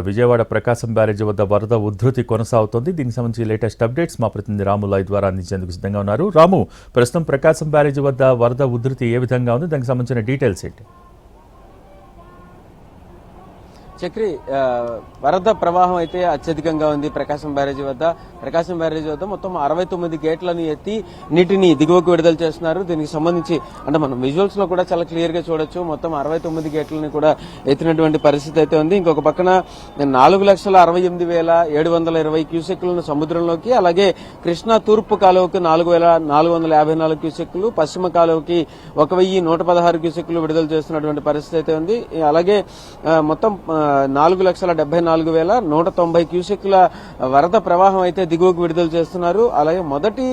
విజయవాడ ప్రకాశం బ్యారేజీ వద్ద వరద ఉధృతి కొనసాగుతోంది. దీనికి సంబంధించి లేటెస్ట్ అప్డేట్స్ మా ప్రతినిధి రాము లైవ్ ద్వారా అందించేందుకు సిద్ధంగా ఉన్నారు. రాము, ప్రస్తుతం ప్రకాశం బ్యారేజీ వద్ద వరద ఉధృతి ఏ విధంగా ఉంది, దానికి సంబంధించిన డీటెయిల్స్ ఏంటి? చక్రి, వరద ప్రవాహం అయితే అత్యధికంగా ఉంది ప్రకాశం బ్యారేజీ వద్ద. ప్రకాశం బ్యారేజీ వద్ద మొత్తం 69 గేట్లను ఎత్తి నీటిని దిగువకు విడుదల చేస్తున్నారు. దీనికి సంబంధించి అంటే మనం విజువల్స్ లో కూడా చాలా క్లియర్ గా చూడొచ్చు. మొత్తం 69 గేట్లని కూడా ఎత్తినటువంటి పరిస్థితి అయితే ఉంది. ఇంకొక పక్కన 4,68,720 క్యూసెక్లను సముద్రంలోకి, అలాగే కృష్ణా తూర్పు కాలువకి 4,454 క్యూసెక్లు, పశ్చిమ కాలువకి 1,116 క్యూసెక్లు విడుదల చేస్తున్నటువంటి పరిస్థితి అయితే ఉంది. అలాగే మొత్తం 4,74,190 క్యూసెక్ల వరద ప్రవాహం అయితే దిగువకు విడుదల చేస్తున్నారు. అలాగే మొదటి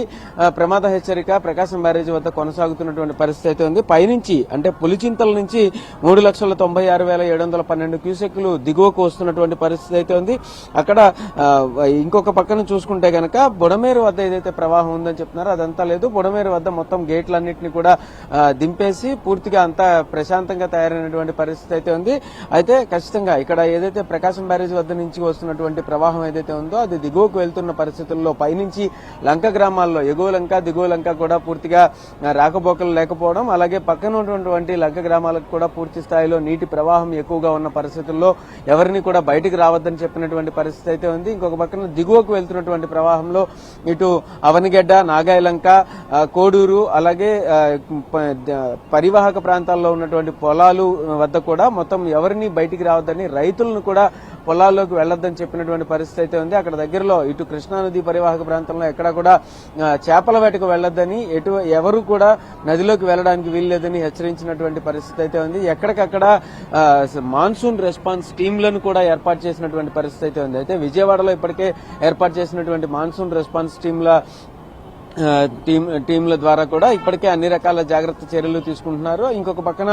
ప్రమాద హెచ్చరిక ప్రకాశం బ్యారేజీ వద్ద కొనసాగుతున్నటువంటి పరిస్థితి అయితే ఉంది. పైనుంచి అంటే పులిచింతల నుంచి 3,96,712 క్యూసెక్లు దిగువకు వస్తున్నటువంటి పరిస్థితి అయితే ఉంది. అక్కడ ఇంకొక పక్కన చూసుకుంటే గనక బుడమేరు వద్ద ఏదైతే ప్రవాహం ఉందని చెప్తున్నారో అదంతా లేదు. బుడమేరు వద్ద మొత్తం గేట్లన్నింటినీ కూడా దింపేసి పూర్తిగా అంతా ప్రశాంతంగా తయారైనటువంటి పరిస్థితి అయితే ఉంది. అయితే ఖచ్చితంగా ఇక్కడ ఏదైతే ప్రకాశం బ్యారేజ్ వద్ద నుంచి వస్తున్నటువంటి ప్రవాహం ఏదైతే ఉందో అది దిగువకు వెళ్తున్న పరిస్థితుల్లో పైనుంచి లంక గ్రామాల్లో ఎగువ లంక దిగువ లంక కూడా పూర్తిగా రాకపోకలు లేకపోవడం, అలాగే పక్కన ఉన్నటువంటి లంక గ్రామాలకు కూడా పూర్తి స్థాయిలో నీటి ప్రవాహం ఎక్కువగా ఉన్న పరిస్థితుల్లో ఎవరిని కూడా బయటికి రావద్దని చెప్పినటువంటి పరిస్థితి అయితే ఉంది. ఇంకొక పక్కన దిగువకు వెళ్తున్నటువంటి ప్రవాహంలో ఇటు అవనిగడ్డ, నాగాయలంక, కోడూరు, అలాగే పరివాహక ప్రాంతాల్లో ఉన్నటువంటి పొలాలు వద్ద కూడా మొత్తం ఎవరిని బయటికి రావద్దని, రైతులను కూడా పొలాల్లోకి వెళ్లొద్దని చెప్పినటువంటి పరిస్థితి అయితే ఉంది. అక్కడ దగ్గరలో ఇటు కృష్ణానది పరివాహక ప్రాంతంలో ఎక్కడా కూడా చేపల వేటకు వెళ్లొద్దని, ఎవరు కూడా నదిలోకి వెళ్లడానికి వీల్లేదని హెచ్చరించినటువంటి పరిస్థితి అయితే ఉంది. ఎక్కడికక్కడ మాన్సూన్ రెస్పాన్స్ టీంలను కూడా ఏర్పాటు చేసినటువంటి పరిస్థితి అయితే ఉంది. అయితే విజయవాడలో ఇప్పటికే ఏర్పాటు చేసినటువంటి మాన్సూన్ రెస్పాన్స్ టీంల ద్వారా కూడా ఇప్పటికే అన్ని రకాల జాగ్రత్త చర్యలు తీసుకుంటున్నారు. ఇంకొక పక్కన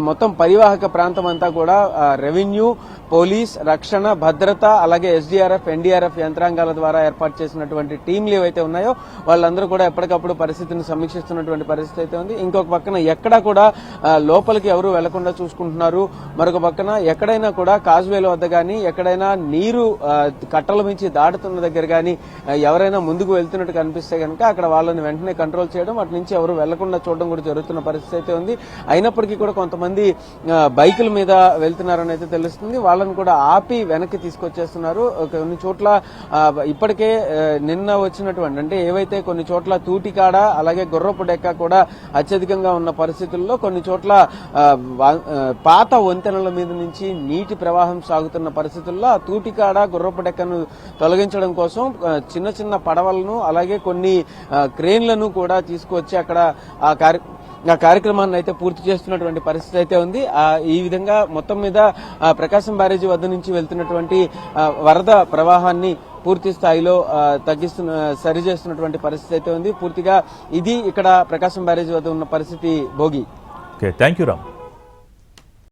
మొత్తం పరివాహక ప్రాంతం అంతా కూడా రెవెన్యూ, పోలీస్, రక్షణ, భద్రత, అలాగే ఎస్డీఆర్ఎఫ్, ఎన్డీఆర్ఎఫ్ యంత్రాంగాల ద్వారా ఏర్పాటు చేసినటువంటి టీంలు ఏవైతే ఉన్నాయో వాళ్ళందరూ కూడా ఎప్పటికప్పుడు పరిస్థితిని సమీక్షిస్తున్నటువంటి పరిస్థితి అయితే ఉంది. ఇంకొక పక్కన ఎక్కడా కూడా లోపలికి ఎవరు వెళ్లకుండా చూసుకుంటున్నారు. మరొక పక్కన ఎక్కడైనా కూడా కాజ్వేల వద్ద గానీ, ఎక్కడైనా నీరు కట్టల మించి దాటుతున్న దగ్గర గానీ ఎవరైనా ముందుకు వెళ్తున్నట్టు కనిపిస్తే కనుక అక్కడ వాళ్ళని వెంటనే కంట్రోల్ చేయడం, అటు నుంచి ఎవరు వెళ్లకుండా చూడడం కూడా జరుగుతున్న పరిస్థితి అయితే ఉంది. అయినప్పటికీ కూడా కొంతమంది బైకుల మీద వెళ్తున్నారని అయితే తెలుస్తుంది. వాళ్ళని కూడా ఆపి వెనక్కి తీసుకొచ్చేస్తున్నారు. కొన్ని చోట్ల ఇప్పటికే నిన్న వచ్చినటువంటి అంటే ఏవైతే కొన్ని చోట్ల తూటికాడ, అలాగే గుర్రపు డెక్క కూడా అత్యధికంగా ఉన్న పరిస్థితుల్లో కొన్ని చోట్ల పాత వంతెనల మీద నుంచి నీటి ప్రవాహం సాగుతున్న పరిస్థితుల్లో ఆ తూటికాడ, గుర్రపు డెక్కను తొలగించడం కోసం చిన్న చిన్న పడవలను, అలాగే కొన్ని క్రేన్లను కూడా తీసుకొచ్చి అక్కడ ఆ కార్యక్రమాన్ని అయితే పూర్తి చేస్తున్నటువంటి పరిస్థితి అయితే ఉంది. ఈ విధంగా మొత్తం మీద ప్రకాశం బ్యారేజీ వద్ద నుంచి వెళ్తున్నటువంటి వరద ప్రవాహాన్ని పూర్తి స్థాయిలో సరిచేస్తున్నటువంటి పరిస్థితి అయితే ఉంది. పూర్తిగా ఇది ఇక్కడ ప్రకాశం బ్యారేజీ వద్ద ఉన్న పరిస్థితి. Bhogi, thank you Ram.